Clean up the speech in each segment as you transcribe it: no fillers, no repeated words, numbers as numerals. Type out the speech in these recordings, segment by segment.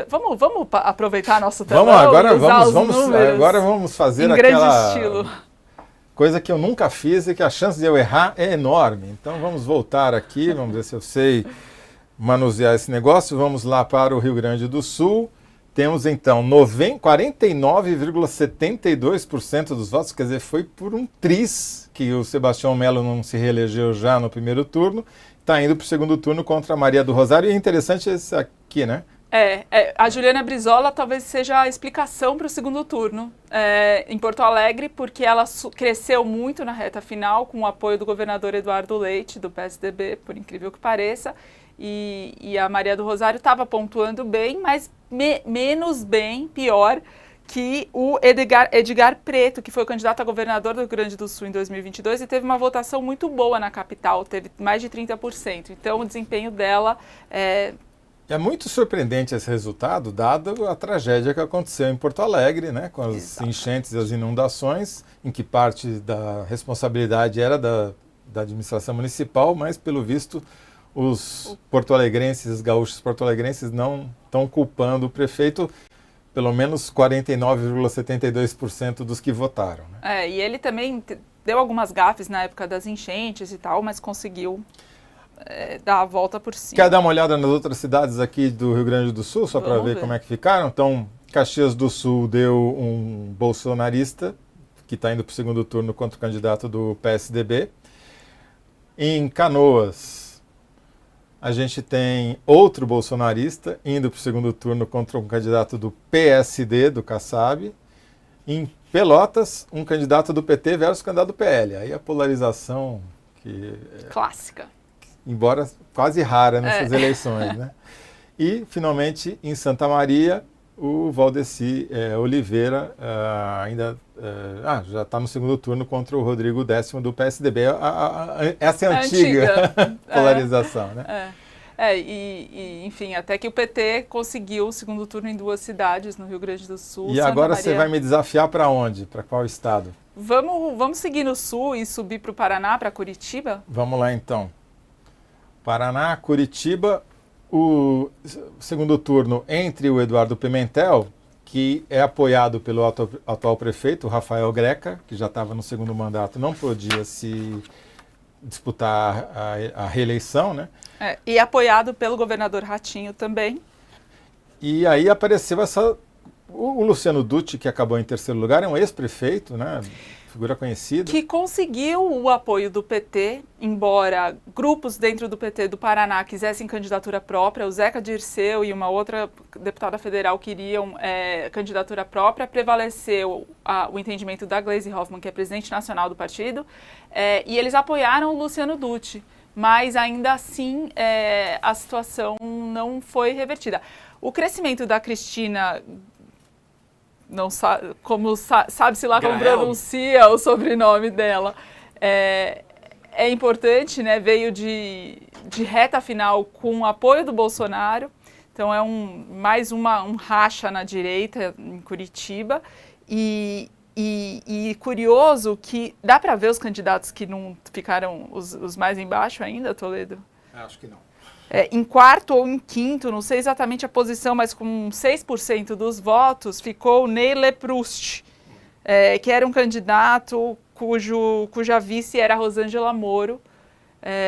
Vamos aproveitar nosso telão agora vamos fazer aquela coisa que eu nunca fiz e que a chance de eu errar é enorme. Então vamos voltar aqui, vamos ver se eu sei manusear esse negócio. Vamos lá para o Rio Grande do Sul. Temos então 49,72% dos votos, quer dizer, foi por um tris que o Sebastião Melo não se reelegeu já no primeiro turno. Está indo para o segundo turno contra a Maria do Rosário. E é interessante esse aqui, né? A Juliana Brizola talvez seja a explicação para o segundo turno em Porto Alegre, porque ela cresceu muito na reta final com o apoio do governador Eduardo Leite, do PSDB, por incrível que pareça, e a Maria do Rosário estava pontuando bem, mas menos bem, pior, que o Edgar Preto, que foi o candidato a governador do Rio Grande do Sul em 2022 e teve uma votação muito boa na capital, teve mais de 30%. Então o desempenho dela É muito surpreendente esse resultado, dado a tragédia que aconteceu em Porto Alegre, né, com as enchentes e as inundações, em que parte da responsabilidade era da administração municipal, mas, pelo visto, os porto-alegrenses, os gaúchos porto-alegrenses não estão culpando o prefeito, pelo menos 49,72% dos que votaram. Né? E ele também deu algumas gafes na época das enchentes e tal, mas conseguiu dar a volta por cima. Quer dar uma olhada nas outras cidades aqui do Rio Grande do Sul, só para ver como é que ficaram? Então, Caxias do Sul deu um bolsonarista, que está indo para o segundo turno contra o candidato do PSDB. Em Canoas, a gente tem outro bolsonarista indo para o segundo turno contra um candidato do PSD, do Kassab. Em Pelotas, um candidato do PT versus candidato do PL. Aí a polarização clássica. Embora quase rara nessas eleições, né? E, finalmente, em Santa Maria, o Valdeci Oliveira já está no segundo turno contra o Rodrigo Décimo do PSDB. Essa é a antiga polarização, né? Enfim, até que o PT conseguiu o segundo turno em 2 cidades no Rio Grande do Sul. E agora você vai me desafiar para onde? Para qual estado? Vamos seguir no sul e subir para o Paraná, para Curitiba? Vamos lá, então. Paraná, Curitiba, o segundo turno entre o Eduardo Pimentel, que é apoiado pelo atual prefeito, Rafael Greca, que já estava no segundo mandato, não podia se disputar a reeleição, né? E apoiado pelo governador Ratinho também. E aí apareceu o Luciano Dutti, que acabou em terceiro lugar, é um ex-prefeito, né? Figura conhecida. Que conseguiu o apoio do PT, embora grupos dentro do PT do Paraná quisessem candidatura própria, o Zeca Dirceu e uma outra deputada federal queriam candidatura própria, prevaleceu o entendimento da Gleisi Hoffmann, que é presidente nacional do partido, e eles apoiaram o Luciano Dutti, mas ainda assim a situação não foi revertida. O crescimento da Cristina... não sabe, sabe-se lá como pronuncia o sobrenome dela. É importante, né? Veio de reta final com o apoio do Bolsonaro. Então é mais um racha na direita em Curitiba. E curioso que dá para ver os candidatos que não ficaram os mais embaixo ainda, Toledo? Acho que não. Em quarto ou em quinto, não sei exatamente a posição, mas com 6% dos votos, ficou Ney Leproust, que era um candidato cuja vice era Rosângela Moro,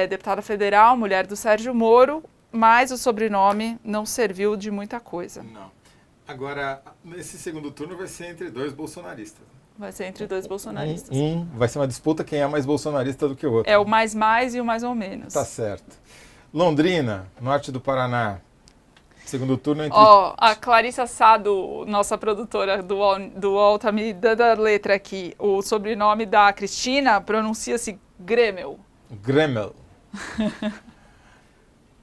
deputada federal, mulher do Sérgio Moro, mas o sobrenome não serviu de muita coisa. Não. Agora, nesse segundo turno vai ser entre 2 bolsonaristas. Vai ser entre 2 bolsonaristas. Vai ser uma disputa quem é mais bolsonarista do que o outro. É o mais e o mais ou menos. Tá certo. Londrina, norte do Paraná, segundo turno entre... A Clarissa Sado, nossa produtora do UOL, tá me dando a letra aqui. O sobrenome da Cristina pronuncia-se Gremel. Gremel.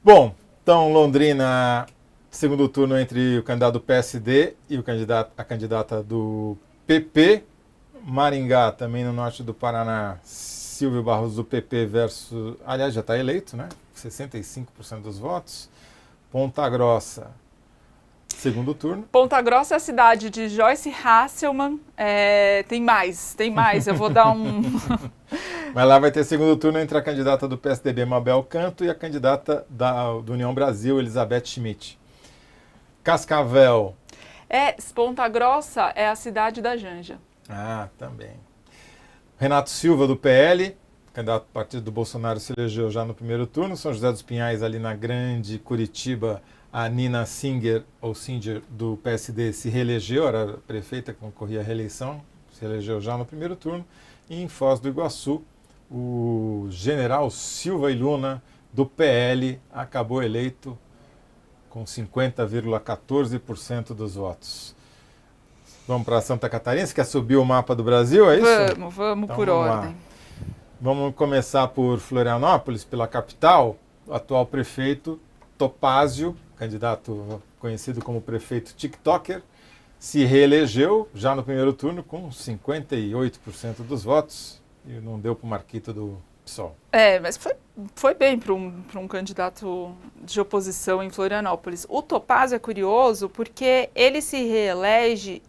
Bom, então Londrina, segundo turno entre o candidato do PSD e a candidata do PP. Maringá, também no norte do Paraná, Silvio Barros do PP versus... Aliás, já está eleito, né? 65% dos votos. Ponta Grossa, segundo turno. Ponta Grossa é a cidade de Joyce Hasselmann. Tem mais. Eu vou dar um... Mas lá vai ter segundo turno entre a candidata do PSDB, Mabel Canto, e a candidata do União Brasil, Elizabeth Schmidt. Cascavel. Ponta Grossa é a cidade da Janja. Ah, também. Renato Silva, do PL, candidato do partido do Bolsonaro, se elegeu já no primeiro turno. São José dos Pinhais, ali na Grande Curitiba, a Nina Singer, ou Singer, do PSD, se reelegeu, era prefeita que concorria à reeleição, se elegeu já no primeiro turno. E em Foz do Iguaçu, o general Silva Iluna, do PL, acabou eleito com 50,14% dos votos. Vamos para Santa Catarina? Você quer subir o mapa do Brasil, é isso? Vamos então, por vamos ordem. Lá. Vamos começar por Florianópolis, pela capital. O atual prefeito Topázio, candidato conhecido como prefeito TikToker, se reelegeu já no primeiro turno com 58% dos votos e não deu para o Marquito do PSOL. Mas foi bem para um candidato de oposição em Florianópolis. O Topázio é curioso porque ele se reelege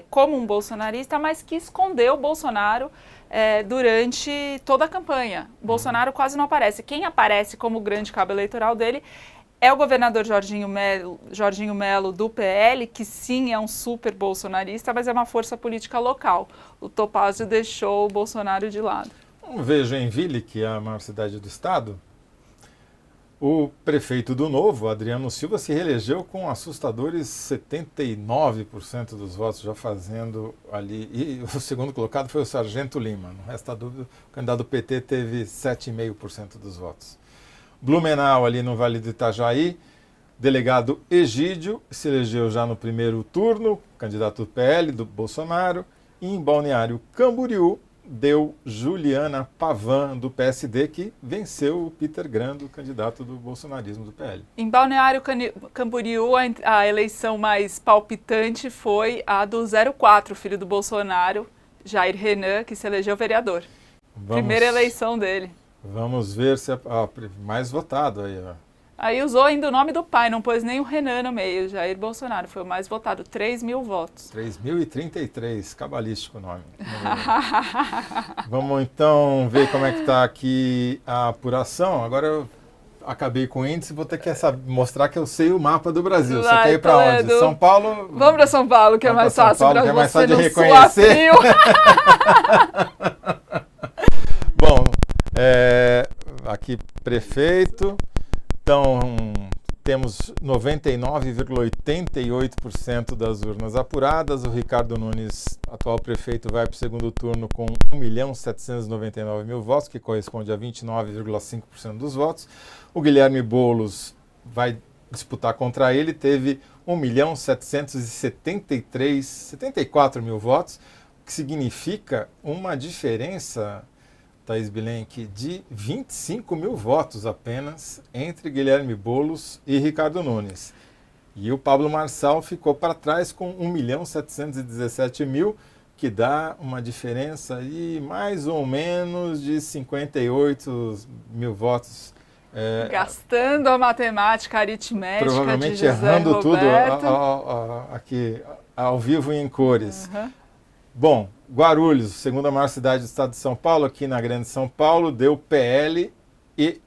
como um bolsonarista, mas que escondeu o Bolsonaro durante toda a campanha. Bolsonaro quase não aparece. Quem aparece como grande cabo eleitoral dele é o governador Jorginho Melo, do PL, que sim é um super bolsonarista, mas é uma força política local. O Topázio deixou o Bolsonaro de lado. Vamos ver Joinville, que é a maior cidade do estado. O prefeito do Novo, Adriano Silva, se reelegeu com assustadores 79% dos votos, já fazendo ali. E o segundo colocado foi o Sargento Lima. No resto da dúvida, o candidato do PT teve 7,5% dos votos. Blumenau, ali no Vale do Itajaí, delegado Egídio, se elegeu já no primeiro turno, candidato do PL, do Bolsonaro. E em Balneário Camboriú, deu Juliana Pavan, do PSD, que venceu o Peter Grando, candidato do bolsonarismo do PL. Em Balneário Camboriú, a eleição mais palpitante foi a do 04, filho do Bolsonaro, Jair Renan, que se elegeu vereador. Primeira eleição dele. Vamos ver se é mais votado aí, ó. Aí usou ainda o nome do pai, não pôs nem o Renan no meio. Jair Bolsonaro foi o mais votado, 3.000 votos. 3.033, cabalístico o nome. Vamos então ver como é que está aqui a apuração. Agora eu acabei com o índice, vou ter que mostrar que eu sei o mapa do Brasil. Você quer ir para onde? São Paulo? Vamos para São Paulo, que é mais fácil para você de não reconhecer. Bom, aqui prefeito. Então, temos 99,88% das urnas apuradas. O Ricardo Nunes, atual prefeito, vai para o segundo turno com 1.799.000 votos, que corresponde a 29,5% dos votos. O Guilherme Boulos vai disputar contra ele, teve 1.774.000 votos, que significa uma diferença, Thaís Bilenque, de 25.000 votos apenas entre Guilherme Boulos e Ricardo Nunes. E o Pablo Marçal ficou para trás com 1.717.000, que dá uma diferença aí mais ou menos de 58.000 votos. Gastando a matemática aritmética provavelmente de José errando Roberto. Tudo aqui ao vivo e em cores. Bom, Guarulhos, segunda maior cidade do estado de São Paulo, aqui na Grande São Paulo, deu PL e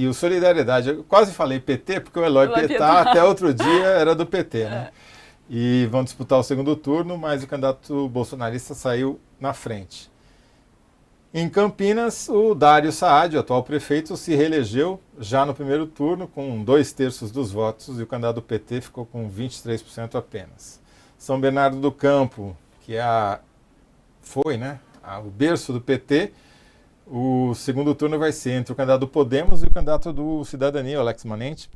o Solidariedade. Eu quase falei PT, porque o Eloy Pietá até outro dia era do PT, né? E vão disputar o segundo turno, mas o candidato bolsonarista saiu na frente. Em Campinas, o Dário Saad, o atual prefeito, se reelegeu já no primeiro turno com 2/3 dos votos e o candidato do PT ficou com 23% apenas. São Bernardo do Campo, que foi o berço do PT, o segundo turno vai ser entre o candidato do Podemos e o candidato do Cidadania, o Alex Manente,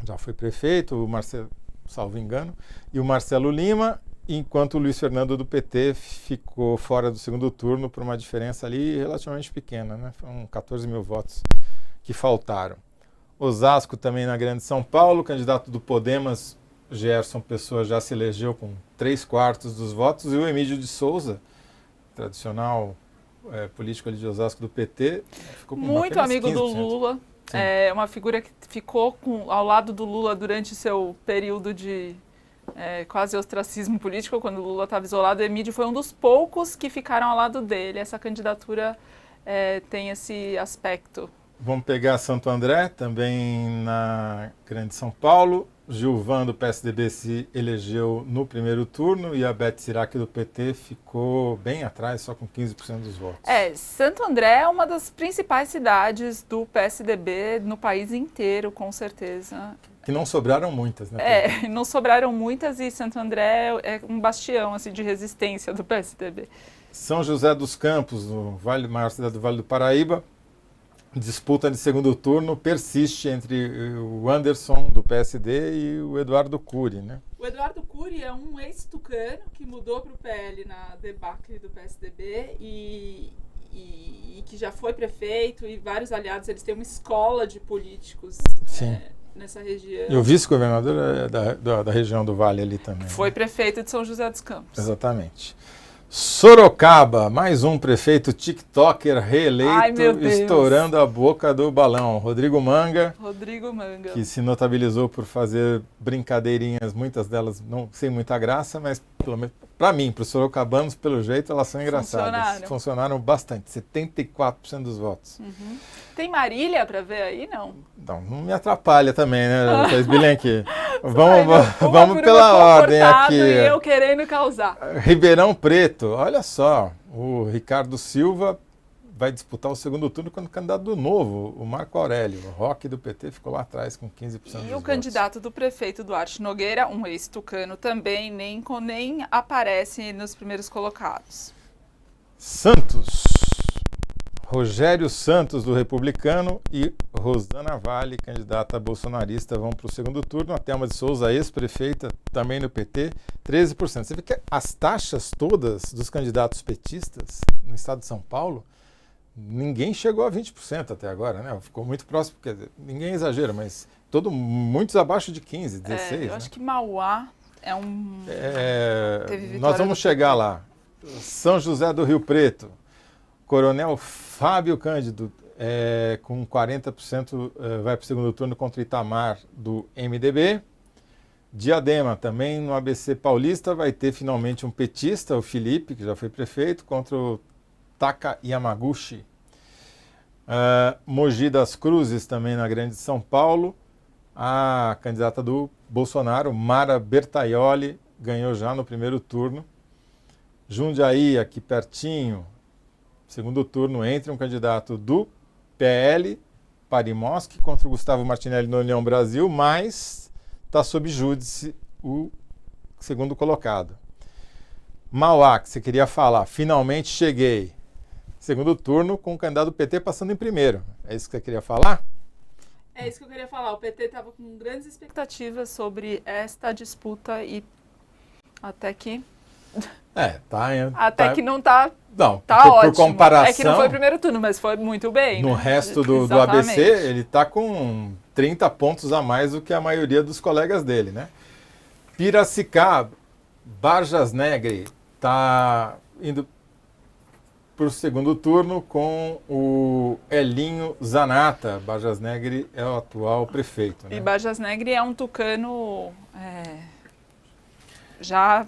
já foi prefeito, o Marcelo, salvo engano, e o Marcelo Lima, enquanto o Luiz Fernando do PT ficou fora do segundo turno por uma diferença ali relativamente pequena, né? Foram 14.000 votos que faltaram. Osasco também na Grande São Paulo, o candidato do Podemos, Gerson Pessoa, já se elegeu com 3/4 dos votos, e o Emílio de Souza, tradicional político ali de Osasco do PT, ficou com muito amigo 15%. do Lula, uma figura que ficou ao lado do Lula durante seu período de quase ostracismo político, quando o Lula estava isolado. O Emílio foi um dos poucos que ficaram ao lado dele. Essa candidatura tem esse aspecto. Vamos pegar Santo André, também na Grande São Paulo. Gilvan, do PSDB, se elegeu no primeiro turno e a Beth Sirac, do PT, ficou bem atrás, só com 15% dos votos. Santo André é uma das principais cidades do PSDB no país inteiro, com certeza. Que não sobraram muitas, né? Não sobraram muitas e Santo André é um bastião assim, de resistência do PSDB. São José dos Campos, no maior cidade do Vale do Paraíba, disputa de segundo turno persiste entre o Anderson, do PSD, e o Eduardo Cury, né? O Eduardo Cury é um ex-tucano que mudou para o PL na debacle do PSDB e que já foi prefeito e vários aliados. Eles têm uma escola de políticos nessa região. E o vice-governador é da região do Vale ali também. Foi prefeito de São José dos Campos. Exatamente. Sorocaba, mais um prefeito tiktoker reeleito, estourando a boca do balão. Rodrigo Manga, que se notabilizou por fazer brincadeirinhas, muitas delas não sem muita graça, mas pelo menos para mim, para os sorocabanos, pelo jeito, elas são engraçadas. Funcionaram bastante, 74% dos votos. Uhum. Tem Marília para ver aí, não? Não me atrapalha também, né, Thaís Bilenque? Vamos pela ordem aqui. E eu querendo causar. Ribeirão Preto, olha só, o Ricardo Silva vai disputar o segundo turno com o candidato do Novo, o Marco Aurélio. O Roque do PT ficou lá atrás com 15% dos votos. E o candidato do prefeito Duarte Nogueira, um ex-tucano também, nem aparece nos primeiros colocados. Santos. Rogério Santos, do Republicano, e Rosana Vale, candidata bolsonarista, vão para o segundo turno. A Thelma de Souza, ex-prefeita, também no PT, 13%. Você vê que as taxas todas dos candidatos petistas no estado de São Paulo, ninguém chegou a 20% até agora, né? Ficou muito próximo, quer dizer, ninguém exagera, mas muitos abaixo de 15%, 16%. Eu acho que Mauá é um... nós vamos chegar lá. São José do Rio Preto. Coronel Fábio Cândido, com 40%, vai para o segundo turno contra Itamar, do MDB. Diadema, também no ABC Paulista, vai ter finalmente um petista, o Felipe, que já foi prefeito, contra o Taka Yamaguchi. Mogi das Cruzes, também na Grande São Paulo. A candidata do Bolsonaro, Mara Bertaioli, ganhou já no primeiro turno. Jundiaí, aqui pertinho, segundo turno, entre um candidato do PL, Parimoski, contra o Gustavo Martinelli no União Brasil, mas está sob júdice o segundo colocado. Mauá, que você queria falar, finalmente cheguei. Segundo turno, com o candidato do PT passando em primeiro. É isso que você queria falar? É isso que eu queria falar. O PT estava com grandes expectativas sobre esta disputa e até que... Até que não está... Não, tá ótimo. Por comparação... É que não foi o primeiro turno, mas foi muito bem. No resto do ABC, ele está com 30 pontos a mais do que a maioria dos colegas dele, né? Piracicaba, Vargas Negre está indo para o segundo turno com o Elinho Zanata. Vargas Negre é o atual prefeito, né? E Vargas Negre é um tucano já...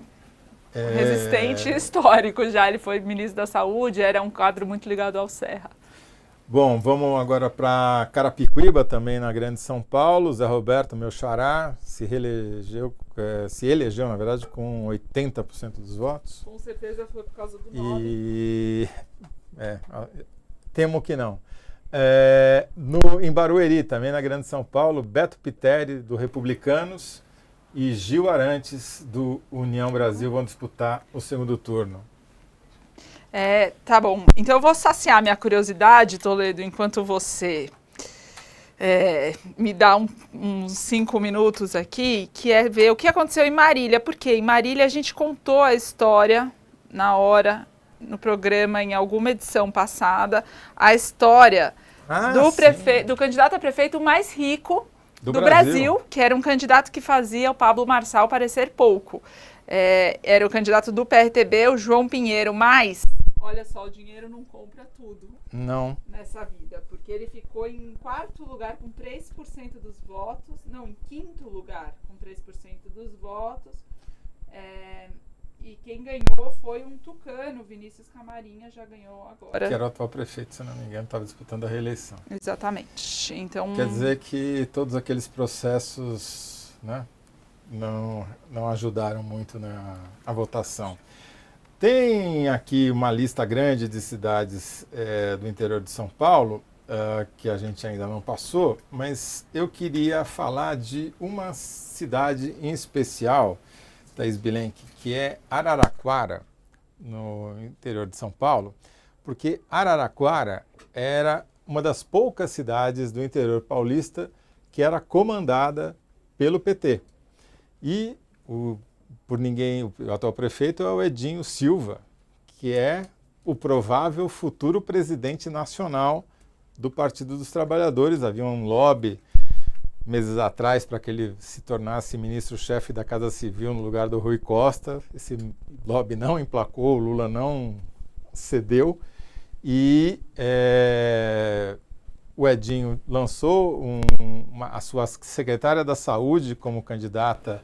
resistente histórico já, ele foi ministro da Saúde, era um quadro muito ligado ao Serra. Bom, vamos agora para Carapicuíba, também na Grande São Paulo. Zé Roberto, meu xará, se elegeu, na verdade, com 80% dos votos. Com certeza foi por causa do nome. Temo que não. Em Barueri, também na Grande São Paulo, Beto Piteri, do Republicanos, e Gil Arantes, do União Brasil, vão disputar o segundo turno. Tá bom. Então eu vou saciar minha curiosidade, Toledo, enquanto você me dá uns 5 minutos aqui, que é ver o que aconteceu em Marília. Porque em Marília a gente contou a história na hora, no programa, em alguma edição passada, a história do candidato a prefeito mais rico do Brasil, que era um candidato que fazia o Pablo Marçal parecer pouco. Era o candidato do PRTB, o João Pinheiro, mas... Olha só, o dinheiro não compra tudo. Não. Nessa vida, porque ele ficou em quarto lugar com 3% dos votos, não, em quinto lugar com 3% dos votos, e quem ganhou foi um tucano, Vinícius Camarinha, já ganhou agora. Que era o atual prefeito, se não me engano, estava disputando a reeleição. Exatamente. Então... Quer dizer que todos aqueles processos né, não ajudaram muito na votação. Tem aqui uma lista grande de cidades do interior de São Paulo, que a gente ainda não passou, mas eu queria falar de uma cidade em especial, Thaís Bilenque, que é Araraquara, no interior de São Paulo, porque Araraquara era uma das poucas cidades do interior paulista que era comandada pelo PT. E o atual prefeito é o Edinho Silva, que é o provável futuro presidente nacional do Partido dos Trabalhadores. Havia um lobby meses atrás para que ele se tornasse ministro-chefe da Casa Civil no lugar do Rui Costa. Esse lobby não emplacou, o Lula não cedeu. E o Edinho lançou a sua secretária da Saúde como candidata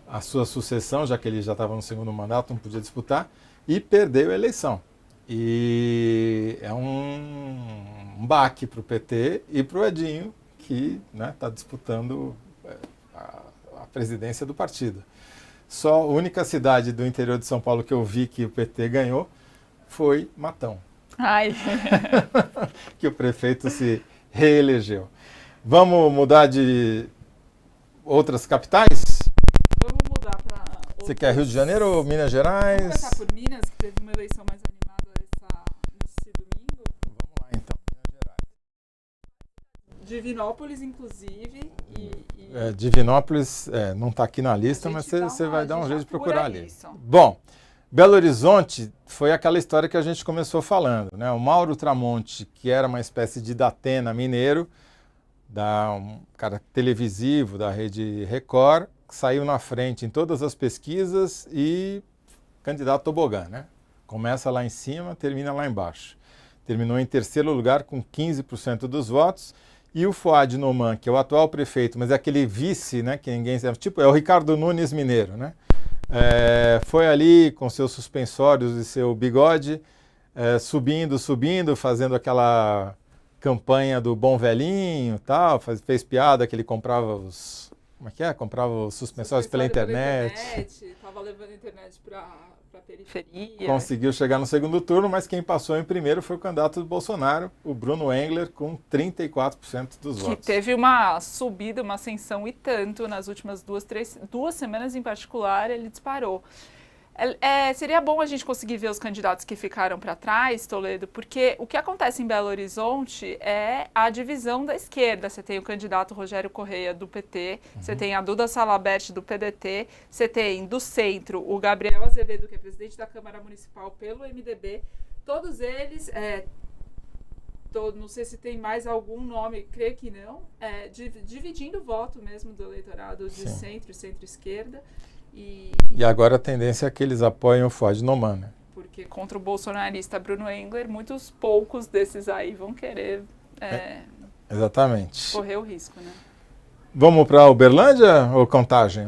à sua sucessão, já que ele já estava no segundo mandato, não podia disputar, e perdeu a eleição. E é um baque para o PT e para o Edinho, que está disputando a presidência do partido. Só a única cidade do interior de São Paulo que eu vi que o PT ganhou foi Matão. Ai. Que o prefeito se reelegeu. Vamos mudar de outras capitais? Vamos mudar para outras... Você quer Rio de Janeiro ou Minas Gerais? Vamos começar por Minas, que teve uma eleição mais animada nesse domingo. Vamos lá então, Minas Gerais. Divinópolis, inclusive. Divinópolis não está aqui na lista, mas você vai dar um jeito de procurar ali. Isso. Bom, Belo Horizonte foi aquela história que a gente começou falando, né? O Mauro Tramonte, que era uma espécie de Datena mineiro, um cara televisivo da Rede Record, saiu na frente em todas as pesquisas e candidato tobogã, né? Começa lá em cima, termina lá embaixo. Terminou em terceiro lugar com 15% dos votos. E o Fuad Noman, que é o atual prefeito, mas é aquele vice, né, que ninguém sabe, tipo, é o Ricardo Nunes mineiro, né? Foi ali com seus suspensórios e seu bigode, subindo, fazendo aquela campanha do bom velhinho, tal, fez piada que ele comprava os... Como é que é? Comprava os suspensórios pela internet. Estava levando a internet para a periferia. Conseguiu chegar no segundo turno, mas quem passou em primeiro foi o candidato do Bolsonaro, o Bruno Engler, com 34% dos votos. Que teve uma subida, uma ascensão e tanto nas últimas duas semanas em particular, ele disparou. Seria bom a gente conseguir ver os candidatos que ficaram para trás, Toledo, porque o que acontece em Belo Horizonte é a divisão da esquerda. Você tem o candidato Rogério Correia, do PT, você tem a Duda Salabert, do PDT, você tem do centro o Gabriel Azevedo, que é presidente da Câmara Municipal pelo MDB. Todos eles, não sei se tem mais algum nome, creio que não, dividindo o voto mesmo do eleitorado de centro e centro-esquerda. E agora a tendência é que eles apoiem o Fuad Noman, né? Porque contra o bolsonarista Bruno Engler, muitos poucos desses aí vão querer exatamente. correr o risco, né? Vamos para Uberlândia ou Contagem?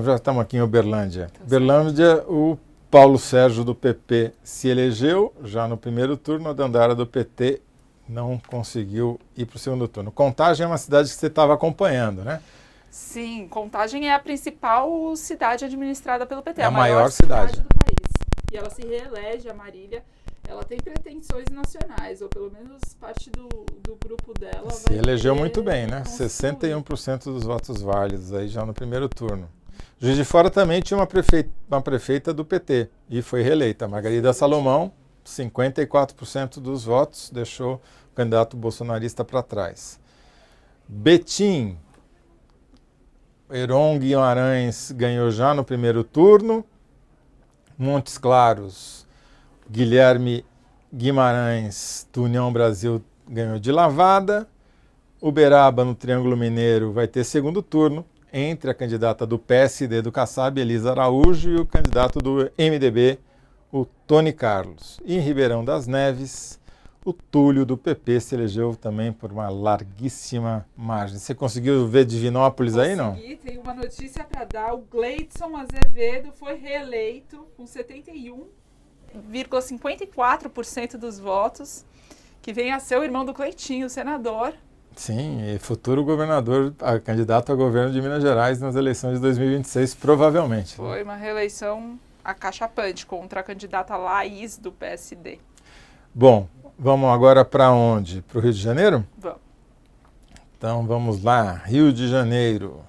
Já estamos aqui em Uberlândia. Uberlândia, o Paulo Sérgio do PP se elegeu já no primeiro turno, a Dandara do PT não conseguiu ir para o segundo turno. Contagem é uma cidade que você estava acompanhando, né? Sim, Contagem é a principal cidade administrada pelo PT. É a maior cidade do país. E ela se reelege, a Marília. Ela tem pretensões nacionais, ou pelo menos parte do grupo dela. Se elegeu muito bem, né? 61% dos votos válidos aí já no primeiro turno. Juiz de Fora também tinha uma prefeita do PT e foi reeleita. Margarida Salomão, 54% dos votos, deixou o candidato bolsonarista para trás. Betim, Heron Guimarães ganhou já no primeiro turno. Montes Claros, Guilherme Guimarães, do União Brasil, ganhou de lavada. Uberaba, no Triângulo Mineiro, vai ter segundo turno entre a candidata do PSD do Kassab, Elisa Araújo, e o candidato do MDB, o Tony Carlos. E em Ribeirão das Neves, o Túlio do PP se elegeu também por uma larguíssima margem. Você conseguiu ver Divinópolis aí, não? Consegui, tem uma notícia para dar. O Gleidson Azevedo foi reeleito com 71,54% dos votos, que vem a ser o irmão do Cleitinho, o senador. Sim, e futuro governador, candidato a governo de Minas Gerais nas eleições de 2026, provavelmente. Foi uma reeleição acachapante contra a candidata Laís do PSD. Bom, vamos agora para onde? Para o Rio de Janeiro? Vamos. Então vamos lá, Rio de Janeiro.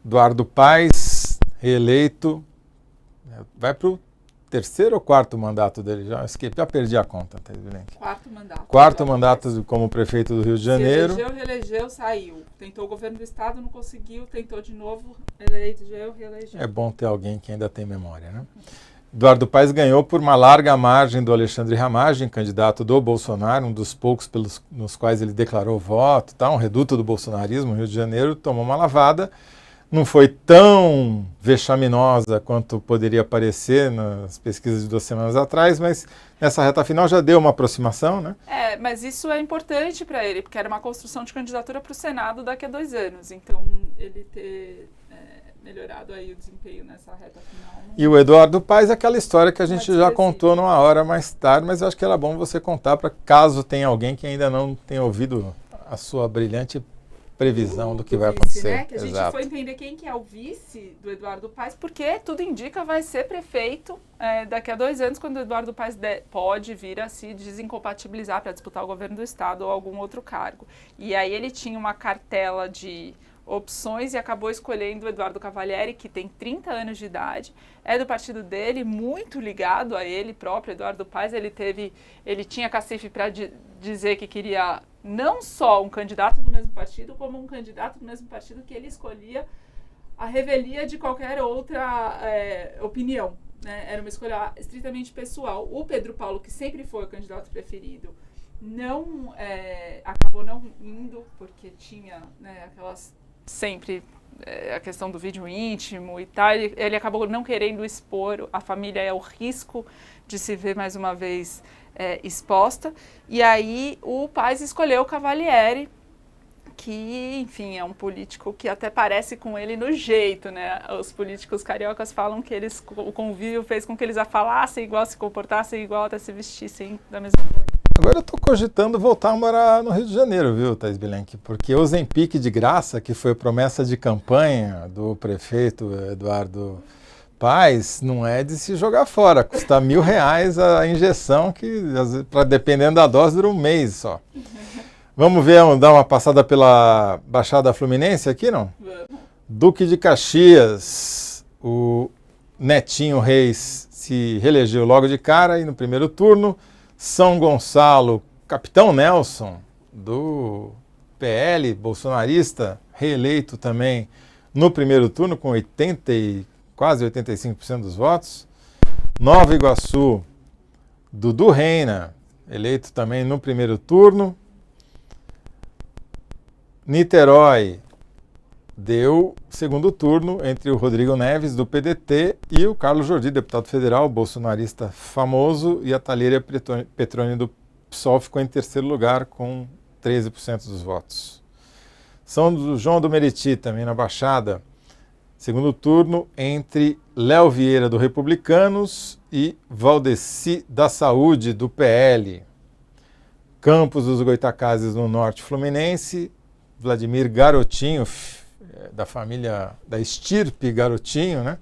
Eduardo Paes, reeleito, vai para o terceiro ou quarto mandato dele? Já perdi a conta. Tá, quarto mandato. Quarto mandato como prefeito do Rio de Janeiro. Se reelegeu, saiu. Tentou o governo do estado, não conseguiu, tentou de novo, reelegeu. É bom ter alguém que ainda tem memória, né? Eduardo Paes ganhou por uma larga margem do Alexandre Ramagem, candidato do Bolsonaro, um dos poucos nos quais ele declarou voto, tá? Um reduto do bolsonarismo. O Rio de Janeiro tomou uma lavada. Não foi tão vexaminosa quanto poderia parecer nas pesquisas de 2 semanas atrás, mas nessa reta final já deu uma aproximação, né? Mas isso é importante para ele, porque era uma construção de candidatura para o Senado daqui a 2 anos. Então, ele ter melhorado aí o desempenho nessa reta final. E o Eduardo Paes é aquela história que a gente já contou numa hora mais tarde, mas eu acho que era bom você contar para caso tenha alguém que ainda não tenha ouvido a sua brilhante previsão do que vai acontecer. Né? Que a gente foi entender quem que é o vice do Eduardo Paes, porque tudo indica vai ser prefeito daqui a 2 anos, quando o Eduardo Paes pode vir a se desincompatibilizar para disputar o governo do estado ou algum outro cargo. E aí ele tinha uma cartela de opções e acabou escolhendo o Eduardo Cavalieri, que tem 30 anos de idade, é do partido dele, muito ligado a ele próprio, Eduardo Paes. Ele tinha cacife para dizer que queria não só um candidato do mesmo partido, como um candidato do mesmo partido que ele escolhia a revelia de qualquer outra opinião, né? Era uma escolha estritamente pessoal. O Pedro Paulo, que sempre foi o candidato preferido, acabou não indo, porque tinha, né, aquelas sempre a questão do vídeo íntimo e tal. Ele acabou não querendo expor a família ao risco de se ver mais uma vez exposta. E aí o Paes escolheu o Cavalieri, que, enfim, é um político que até parece com ele no jeito, né? Os políticos cariocas falam que o convívio fez com que eles falassem igual, se comportassem igual, até se vestissem da mesma forma. Agora eu estou cogitando voltar a morar no Rio de Janeiro, viu, Thaís Bilenque? Porque o Zempic de graça, que foi promessa de campanha do prefeito Eduardo Paes, não é de se jogar fora. Custa R$1.000 a injeção, que dependendo da dose dura um mês só. Vamos dar uma passada pela Baixada Fluminense aqui, não? Duque de Caxias, o Netinho Reis se reelegeu logo de cara e no primeiro turno. São Gonçalo, Capitão Nelson, do PL, bolsonarista, reeleito também no primeiro turno, com quase 85% dos votos. Nova Iguaçu, Dudu Reina, eleito também no primeiro turno. Niterói deu segundo turno entre o Rodrigo Neves, do PDT, e o Carlos Jordi, deputado federal, bolsonarista famoso, e a Thalíria Petroni, do PSOL, ficou em terceiro lugar com 13% dos votos. São João do Meriti, também na Baixada, segundo turno entre Léo Vieira, do Republicanos, e Valdeci da Saúde, do PL. Campos dos Goitacazes, no Norte Fluminense, Vladimir Garotinho, da família, da estirpe Garotinho, né?